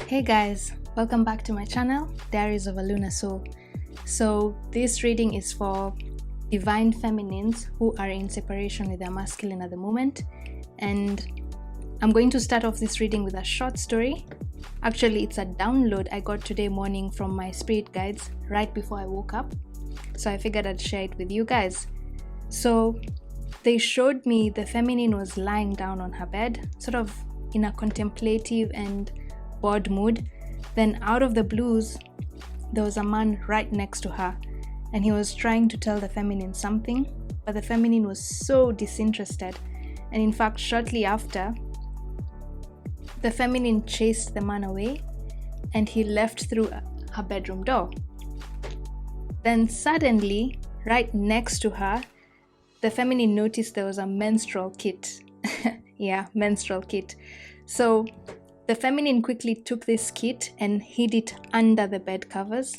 Hey guys, welcome back to my channel, Diaries of a Lunar Soul. So this reading is for divine feminines who are in separation with their masculine at the moment, and I'm going to start off this reading with a short story. Actually, it's a download I got today morning from my spirit guides right before I woke up, so I figured I'd share it with you guys. So they showed me the feminine was lying down on her bed, sort of in a contemplative and bored mood. Then out of the blues, there was a man right next to her, and he was trying to tell the feminine something, but the feminine was so disinterested. And in fact, shortly after, the feminine chased the man away and he left through her bedroom door. Then suddenly, right next to her, the feminine noticed there was a menstrual kit. Yeah, menstrual kit. So the feminine quickly took this kit and hid it under the bed covers.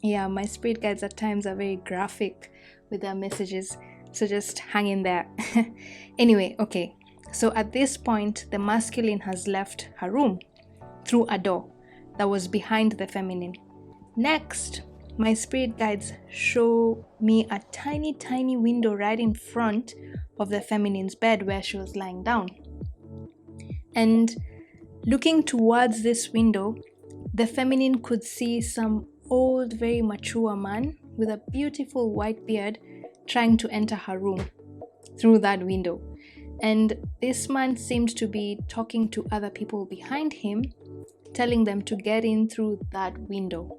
Yeah, my spirit guides at times are very graphic with their messages, so just hang in there. Anyway, okay. So at this point, the masculine has left her room through a door that was behind the feminine. Next, my spirit guides show me a tiny window right in front of the feminine's bed where she was lying down. And looking towards this window, the feminine could see some old, very mature man with a beautiful white beard trying to enter her room through that window. And this man seemed to be talking to other people behind him, telling them to get in through that window.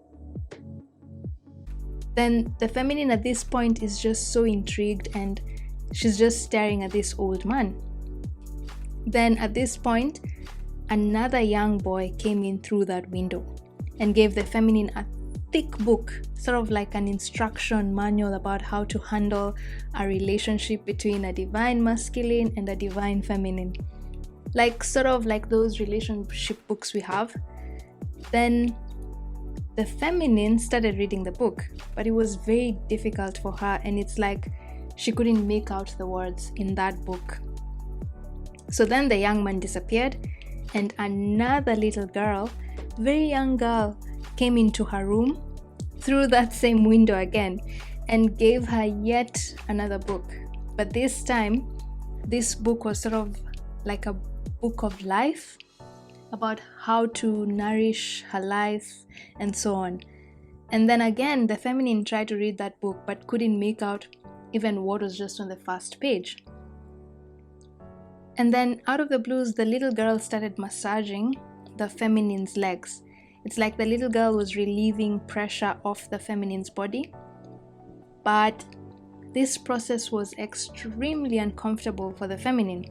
Then the feminine at this point is just so intrigued and she's just staring at this old man. Then at this point, another young boy came in through that window and gave the feminine a thick book, sort of like an instruction manual about how to handle a relationship between a divine masculine and a divine feminine. Like sort of like those relationship books we have. Then the feminine started reading the book, but it was very difficult for her, and it's like she couldn't make out the words in that book. So then the young man disappeared, and another little girl, very young girl, came into her room through that same window again and gave her yet another book. But this time, this book was sort of like a book of life, about how to nourish her life and so on. And then again, the feminine tried to read that book but couldn't make out even what was just on the first page. And then out of the blues, the little girl started massaging the feminine's legs. It's like the little girl was relieving pressure off the feminine's body. But this process was extremely uncomfortable for the feminine.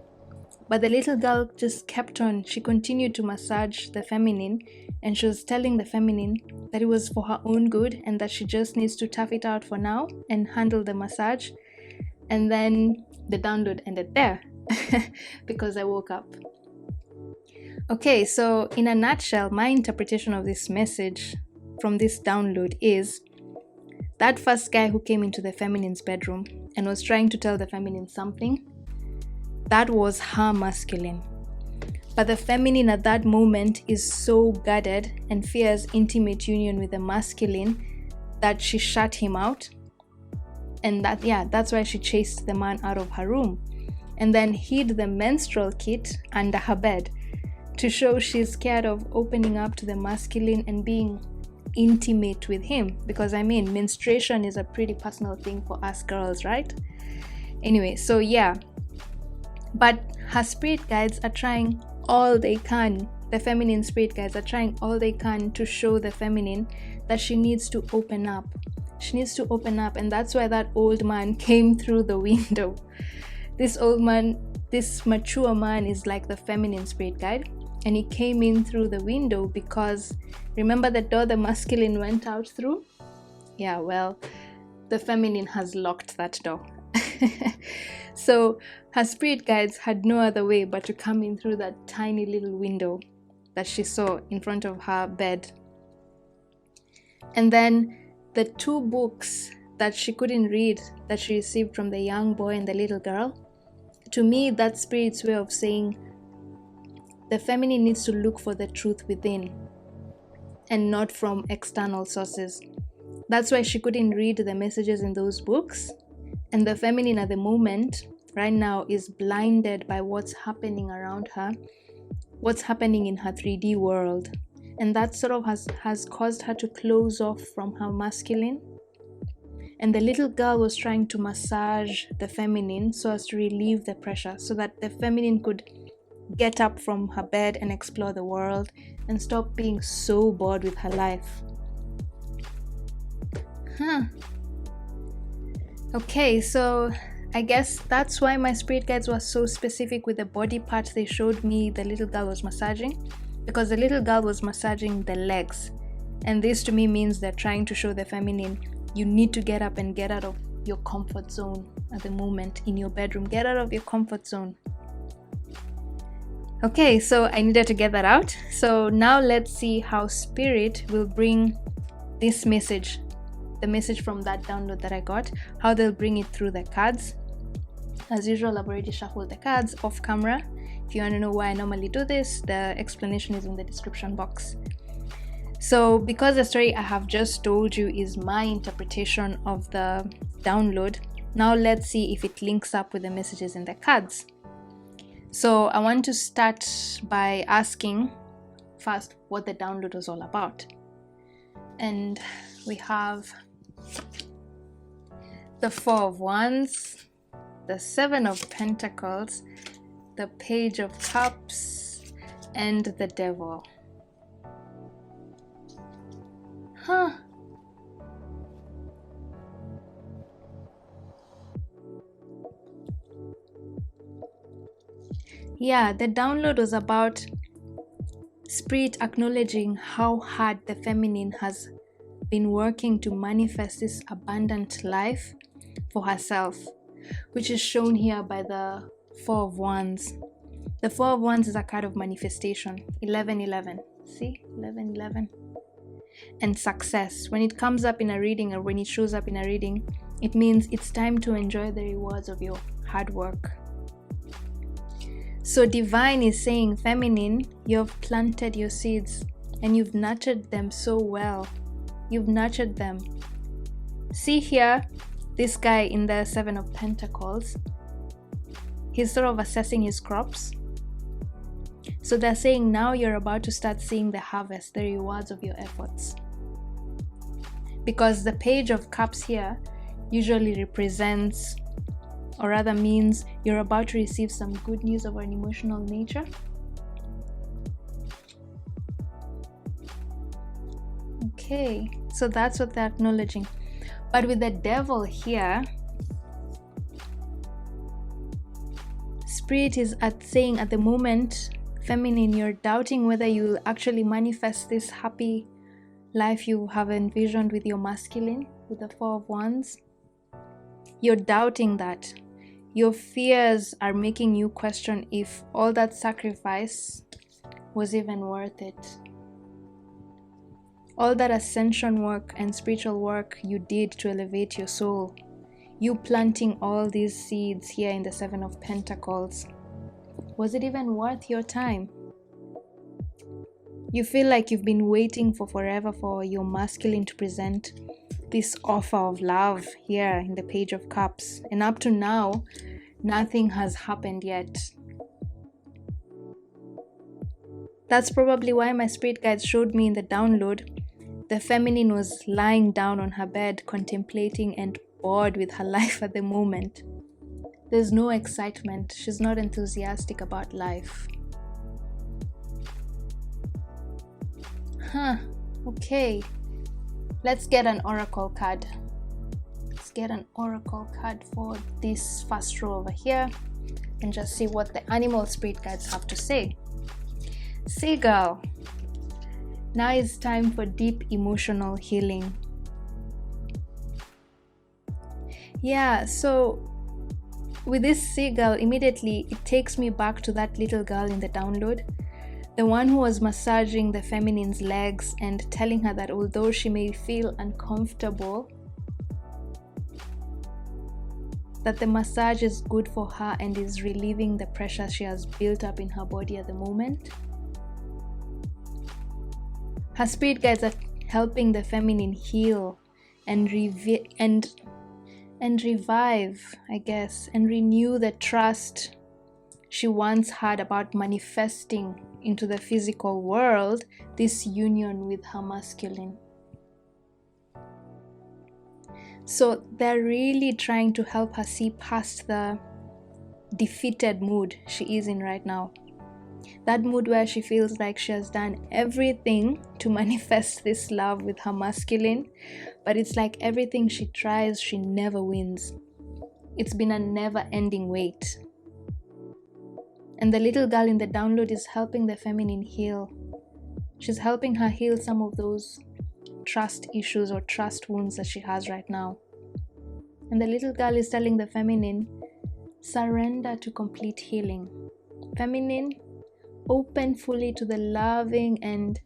But the little girl just kept on. She continued to massage the feminine, and she was telling the feminine that it was for her own good and that she just needs to tough it out for now and handle the massage. And then the download ended there. Because I woke up. Okay, so in a nutshell, my interpretation of this message from this download is that first guy who came into the feminine's bedroom and was trying to tell the feminine something, that was her masculine. But the feminine at that moment is so guarded and fears intimate union with the masculine that she shut him out. And that's why she chased the man out of her room and then hid the menstrual kit under her bed to show she's scared of opening up to the masculine and being intimate with him, because menstruation is a pretty personal thing for us girls, right? Anyway, so yeah, but her spirit guides are trying all they can. The feminine spirit guides are trying all they can to show the feminine that she needs to open up. She needs to open up, and that's why that old man came through the window. This old man, this mature man, is like the feminine spirit guide, and he came in through the window because remember the door the masculine went out through? Yeah, well, the feminine has locked that door. So her spirit guides had no other way but to come in through that tiny little window that she saw in front of her bed. And then the two books that she couldn't read that she received from the young boy and the little girl, to me, that's spirit's way of saying the feminine needs to look for the truth within and not from external sources. That's why she couldn't read the messages in those books. And the feminine at the moment, right now, is blinded by what's happening around her, what's happening in her 3D world. And that sort of has caused her to close off from her masculine. And the little girl was trying to massage the feminine so as to relieve the pressure, so that the feminine could get up from her bed and explore the world and stop being so bored with her life. Okay, so I guess that's why my spirit guides were so specific with the body part they showed me the little girl was massaging, because the little girl was massaging the legs. And this to me means they're trying to show the feminine, you need to get up and get out of your comfort zone at the moment in your bedroom. Get out of your comfort zone. Okay, so I needed to get that out. So now let's see how spirit will bring this message, the message from that download that I got, how they'll bring it through the cards. As usual, I've already shuffled the cards off camera. If you want to know why I normally do this, the explanation is in the description box. So because the story I have just told you is my interpretation of the download, now let's see if it links up with the messages in the cards. So I want to start by asking first what the download was all about. And we have the Four of Wands, the Seven of Pentacles, the Page of Cups, and the Devil. Yeah, the download was about spirit acknowledging how hard the feminine has been working to manifest this abundant life for herself, which is shown here by the Four of Wands. The Four of Wands is a card of manifestation. 1111. See? 1111. And success. When it comes up in a reading, or when it shows up in a reading, it means it's time to enjoy the rewards of your hard work. So divine is saying, feminine, you've planted your seeds and you've nurtured them so well. You've nurtured them. See here, this guy in the Seven of Pentacles, he's sort of assessing his crops. So they're saying now you're about to start seeing the harvest, the rewards of your efforts. Because the Page of Cups here usually represents, or rather means, you're about to receive some good news of an emotional nature. Okay, so that's what they're acknowledging. But with the Devil here, Spirit is saying at the moment, feminine, you're doubting whether you'll actually manifest this happy life you have envisioned with your masculine, with the Four of Wands. You're doubting that. Your fears are making you question if all that sacrifice was even worth it. All that ascension work and spiritual work you did to elevate your soul, you planting all these seeds here in the Seven of Pentacles, was it even worth your time? You feel like you've been waiting for forever for your masculine to present this offer of love here in the Page of Cups, and up to now nothing has happened yet. That's probably why my spirit guides showed me in the download the feminine was lying down on her bed contemplating and bored with her life at the moment. There's no excitement. She's not enthusiastic about life. Okay, let's get an oracle card. Let's get an oracle card for this first row over here and just see what the animal spirit guides have to say. Seagull. Now it's time for deep emotional healing. Yeah, so with this seagull, immediately it takes me back to that little girl in the download, the one who was massaging the feminine's legs and telling her that although she may feel uncomfortable, that the massage is good for her and is relieving the pressure she has built up in her body at the moment. Her spirit guides are helping the feminine heal and revive, I guess, and renew the trust she once had about manifesting into the physical world this union with her masculine. So they're really trying to help her see past the defeated mood she is in right now. That mood where she feels like she has done everything to manifest this love with her masculine, but it's like everything she tries, she never wins. It's been a never-ending wait. And the little girl in the download is helping the feminine heal. She's helping her heal some of those trust issues or trust wounds that she has right now. And the little girl is telling the feminine, surrender to complete healing. Feminine, open fully to the loving and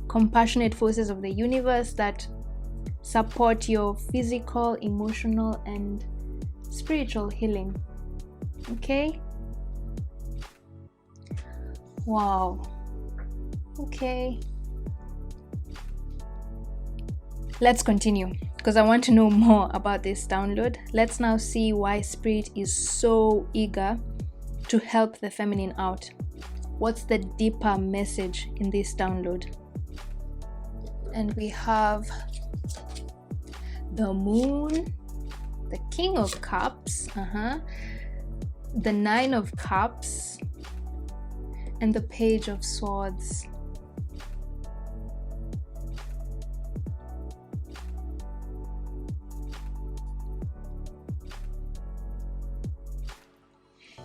compassionate forces of the universe that support your physical, emotional, and spiritual healing. Okay? Wow. Okay. Let's continue because I want to know more about this download. Let's now see why Spirit is so eager to help the feminine out. What's the deeper message in this download? And we have the Moon, the King of Cups, the Nine of Cups, and the Page of Swords.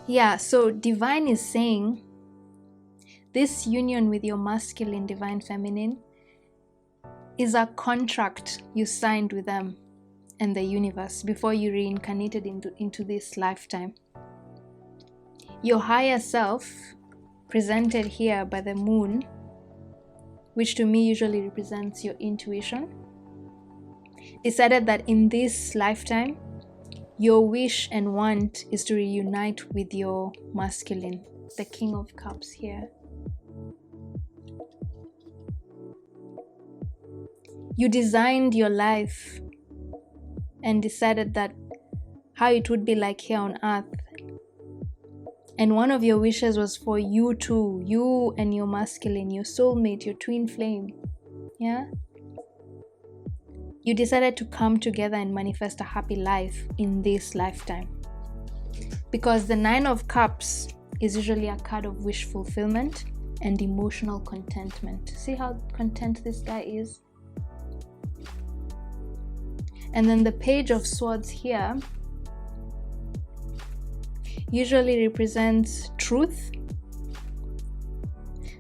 Yeah, so Divine is saying this union with your masculine, divine feminine is a contract you signed with them and the universe before you reincarnated into this lifetime. Your higher self, presented here by the Moon, which to me usually represents your intuition, decided that in this lifetime, your wish and want is to reunite with your masculine, the King of Cups here. You designed your life and decided that how it would be like here on earth. And one of your wishes was for you two, you and your masculine, your soulmate, your twin flame. Yeah? You decided to come together and manifest a happy life in this lifetime. Because the Nine of Cups is usually a card of wish fulfillment and emotional contentment. See how content this guy is? And then the Page of Swords here usually represents truth.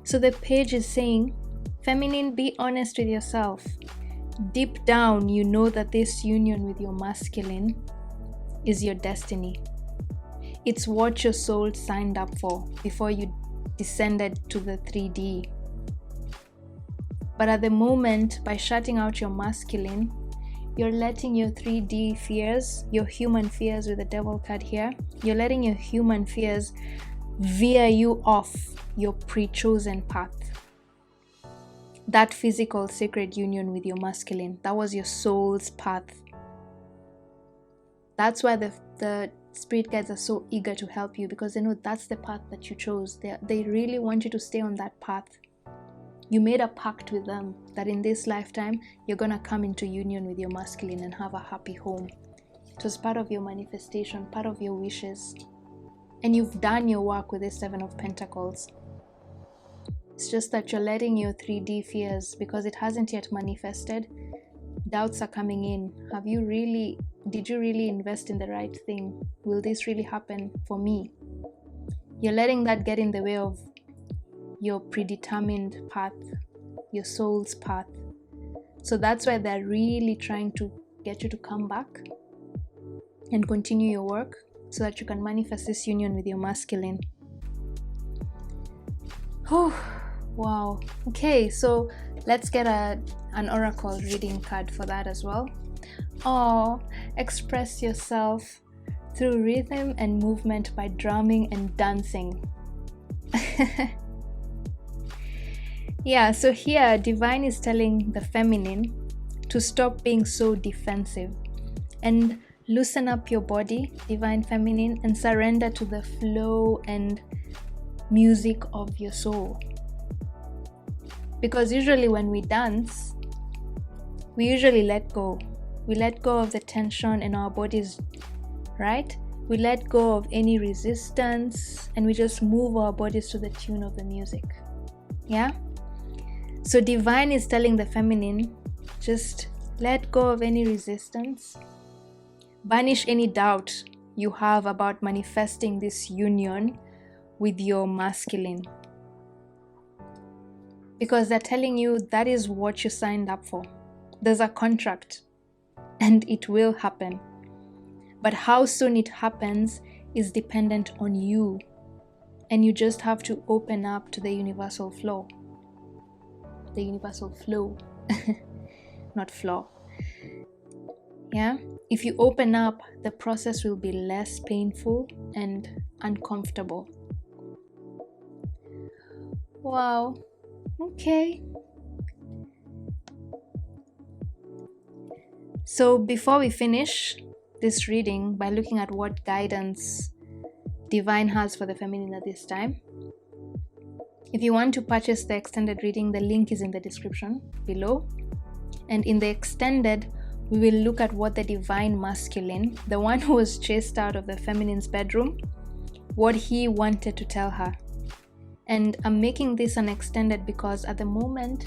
So the page is saying, feminine, be honest with yourself. Deep down, you know that this union with your masculine is your destiny. It's what your soul signed up for before you descended to the 3D. But at the moment, by shutting out your masculine, you're letting your 3D fears, your human fears with the devil card here, you're letting your human fears veer you off your pre-chosen path. That physical sacred union with your masculine, that was your soul's path. That's why the spirit guides are so eager to help you, because they know that's the path that you chose. They really want you to stay on that path. You made a pact with them that in this lifetime, you're going to come into union with your masculine and have a happy home. It was part of your manifestation, part of your wishes. And you've done your work with this 7 of Pentacles. It's just that you're letting your 3D fears, because it hasn't yet manifested, doubts are coming in. Did you really invest in the right thing? Will this really happen for me? You're letting that get in the way of your predetermined path, your soul's path. So that's why they're really trying to get you to come back and continue your work so that you can manifest this union with your masculine. Oh, wow. Okay, so let's get an oracle reading card for that as well. Oh, express yourself through rhythm and movement by drumming and dancing. Yeah, so here divine is telling the feminine to stop being so defensive and loosen up your body, divine feminine, and surrender to the flow and music of your soul. Because usually when we dance, we usually let go. We let go of the tension in our bodies, right? We let go of any resistance and we just move our bodies to the tune of the music. Yeah? So divine is telling the feminine, just let go of any resistance. Banish any doubt you have about manifesting this union with your masculine. Because they're telling you that is what you signed up for. There's a contract and it will happen. But how soon it happens is dependent on you. And you just have to open up to the universal flow. The universal flow. Not flaw. Yeah? If you open up, the process will be less painful and uncomfortable. Wow. Okay. So before we finish this reading by looking at what guidance divine has for the feminine at this time, if you want to purchase the extended reading, the link is in the description below. And in the extended, we will look at what the divine masculine, the one who was chased out of the feminine's bedroom, what he wanted to tell her. And I'm making this an extended because at the moment,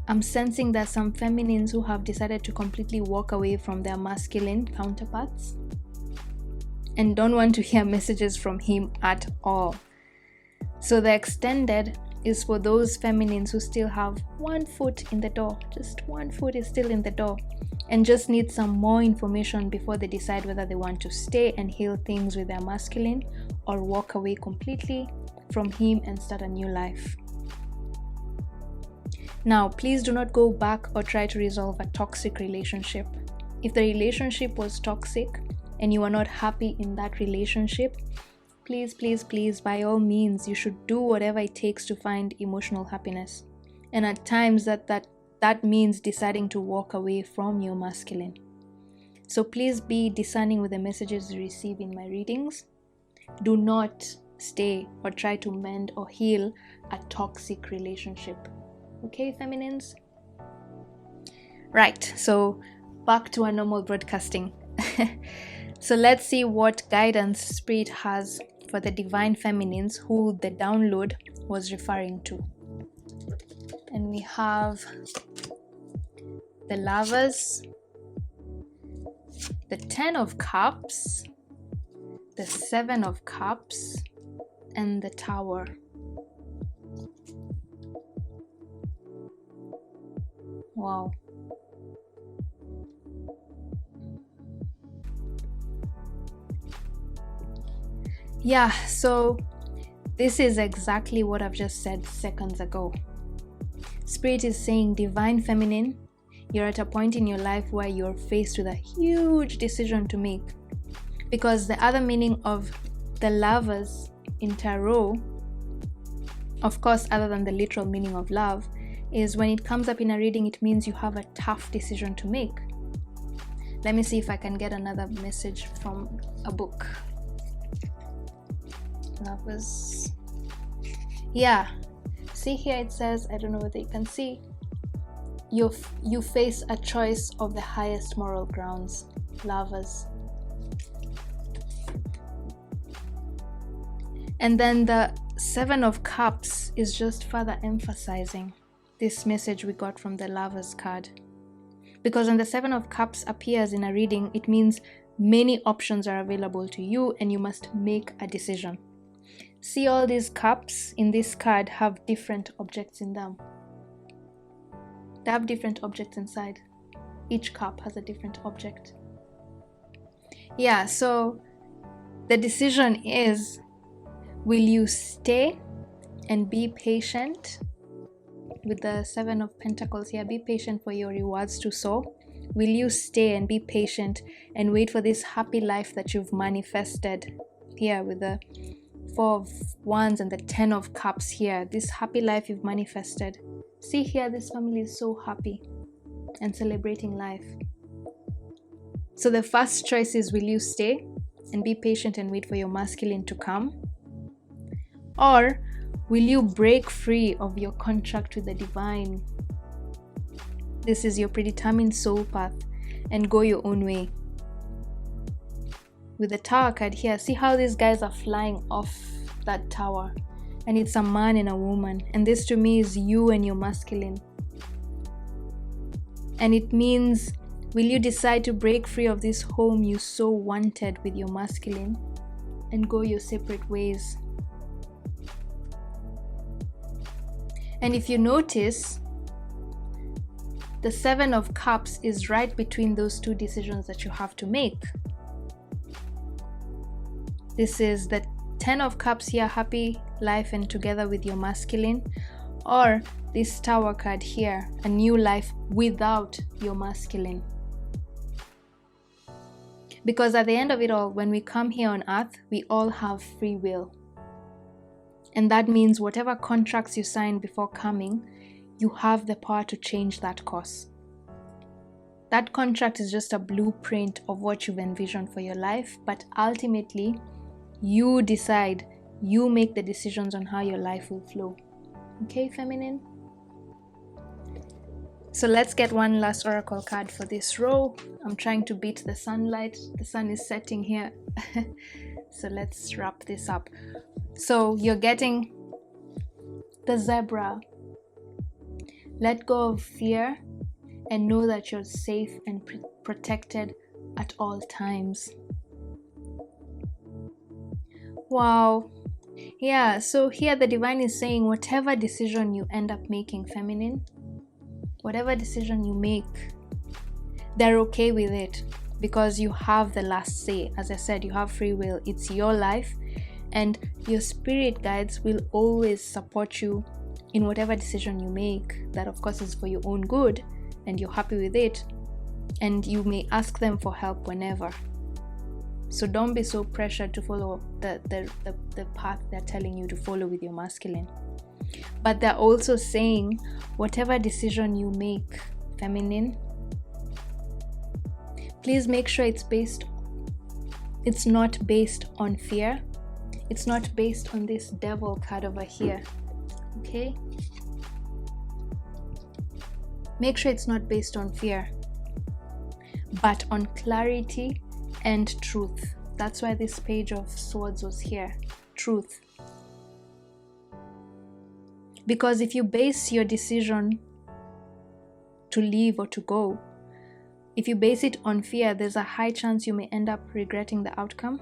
I'm sensing that some feminines who have decided to completely walk away from their masculine counterparts and don't want to hear messages from him at all. So the extended is for those feminines who still have one foot in the door. Just one foot is still in the door and just need some more information before they decide whether they want to stay and heal things with their masculine or walk away completely from him and start a new life. Now, please do not go back or try to resolve a toxic relationship. If the relationship was toxic and you are not happy in that relationship, please, by all means, you should do whatever it takes to find emotional happiness. And at times that means deciding to walk away from your masculine. So please be discerning with the messages you receive in my readings. Do not stay or try to mend or heal a toxic relationship. Okay, feminines? Right, so back to our normal broadcasting. So let's see what guidance Spirit has for the divine feminines who the download was referring to. And we have the Lovers, the 10 of Cups, the 7 of Cups, and the Tower. Wow. Yeah, so this is exactly what I've just said seconds ago. Spirit is saying, divine feminine, you're at a point in your life where you're faced with a huge decision to make. Because the other meaning of the Lovers in tarot, of course, other than the literal meaning of love, is when it comes up in a reading, it means you have a tough decision to make. Let me see if I can get another message from a book. Lovers. Yeah. See here it says, I don't know whether you can see, you face a choice of the highest moral grounds. Lovers. And then the 7 of Cups is just further emphasizing this message we got from the Lovers card. Because when the 7 of Cups appears in a reading, it means many options are available to you and you must make a decision. See, all these cups in this card have different objects in them. They have different objects inside. Each cup has a different object. Yeah, so the decision is, will you stay and be patient? With the 7 of Pentacles here, be patient for your rewards to soar. Will you stay and be patient and wait for this happy life that you've manifested here with the Four of Wands and the 10 of Cups here. This happy life you've manifested. See here, this family is so happy and celebrating life. So the first choice is, will you stay and be patient and wait for your masculine to come? Or will you break free of your contract with the divine? This is your predetermined soul path and go your own way. With the Tower card here, see how these guys are flying off that tower, and it's a man and a woman, and this to me is you and your masculine. And it means, will you decide to break free of this home you so wanted with your masculine and go your separate ways? And if you notice, the 7 of Cups is right between those two decisions that you have to make. This is the 10 of Cups here, happy life and together with your masculine, or this Tower card here, a new life without your masculine. Because at the end of it all, when we come here on earth, we all have free will. And that means whatever contracts you sign before coming, you have the power to change that course. That contract is just a blueprint of what you've envisioned for your life, but ultimately, you decide, you make the decisions on how your life will flow. Okay, feminine? So let's get one last oracle card for this row. I'm trying to beat the sunlight. The sun is setting here. So let's wrap this up. So you're getting the Zebra. Let go of fear and know that you're safe and protected at all times. Wow. Yeah, so here the divine is saying whatever decision you end up making, feminine, whatever decision you make, they're okay with it because you have the last say. As I said, you have free will. It's your life, and your spirit guides will always support you in whatever decision you make. That of course is for your own good and you're happy with it, and you may ask them for help whenever. So don't be so pressured to follow the path they're telling you to follow with your masculine. But they're also saying whatever decision you make, feminine, please make sure it's not based on fear. It's not based on this Devil card over here. Okay? Make sure it's not based on fear, but on clarity and truth. That's why this Page of Swords was here. Truth. Because if you base your decision to leave or to go, if you base it on fear, there's a high chance you may end up regretting the outcome.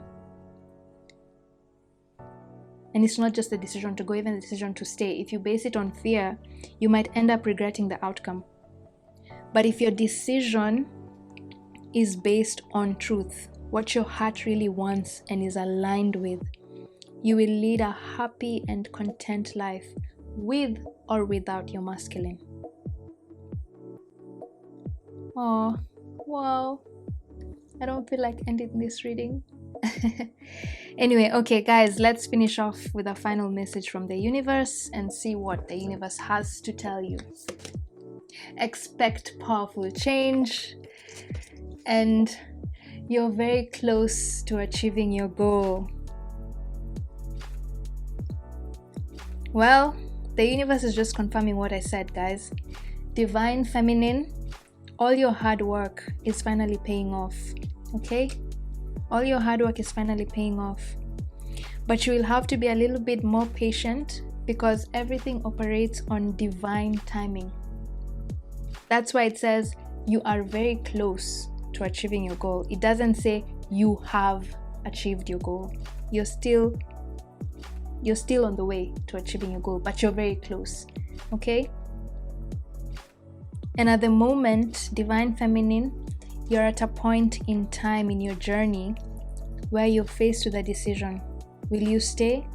And it's not just the decision to go, even the decision to stay. If you base it on fear, you might end up regretting the outcome. But if your decision is based on truth, what your heart really wants and is aligned with, you will lead a happy and content life with or without your masculine. Oh, wow. I don't feel like ending this reading. Anyway, okay guys, let's finish off with a final message from the universe and see what the universe has to tell you. Expect powerful change, and you're very close to achieving your goal. Well, the universe is just confirming what I said, guys. Divine feminine, all your hard work is finally paying off. Okay? All your hard work is finally paying off. But you will have to be a little bit more patient because everything operates on divine timing. That's why it says you are very close to achieving your goal. It doesn't say you have achieved your goal. You're still on the way to achieving your goal, but you're very close. Okay? And at the moment, divine feminine, you're at a point in time in your journey where you're faced with a decision. Will you stay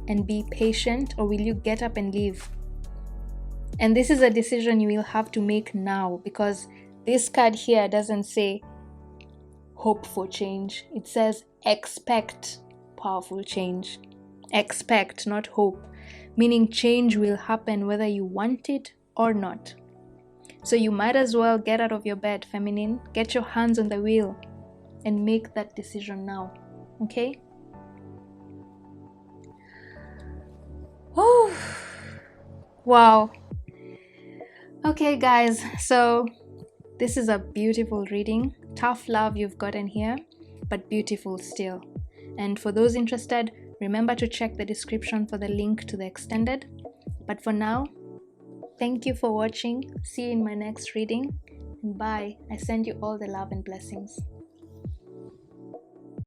and be patient, or will you get up and leave? And this is a decision you will have to make now, because this card here doesn't say hope for change. It says expect powerful change. Expect, not hope. Meaning change will happen whether you want it or not. So you might as well get out of your bed, feminine. Get your hands on the wheel and make that decision now. Okay? Oh, wow. Okay, guys. So this is a beautiful reading. Tough love you've gotten here, but beautiful still. And for those interested, remember to check the description for the link to the extended. But for now, thank you for watching. See you in my next reading. And bye. I send you all the love and blessings.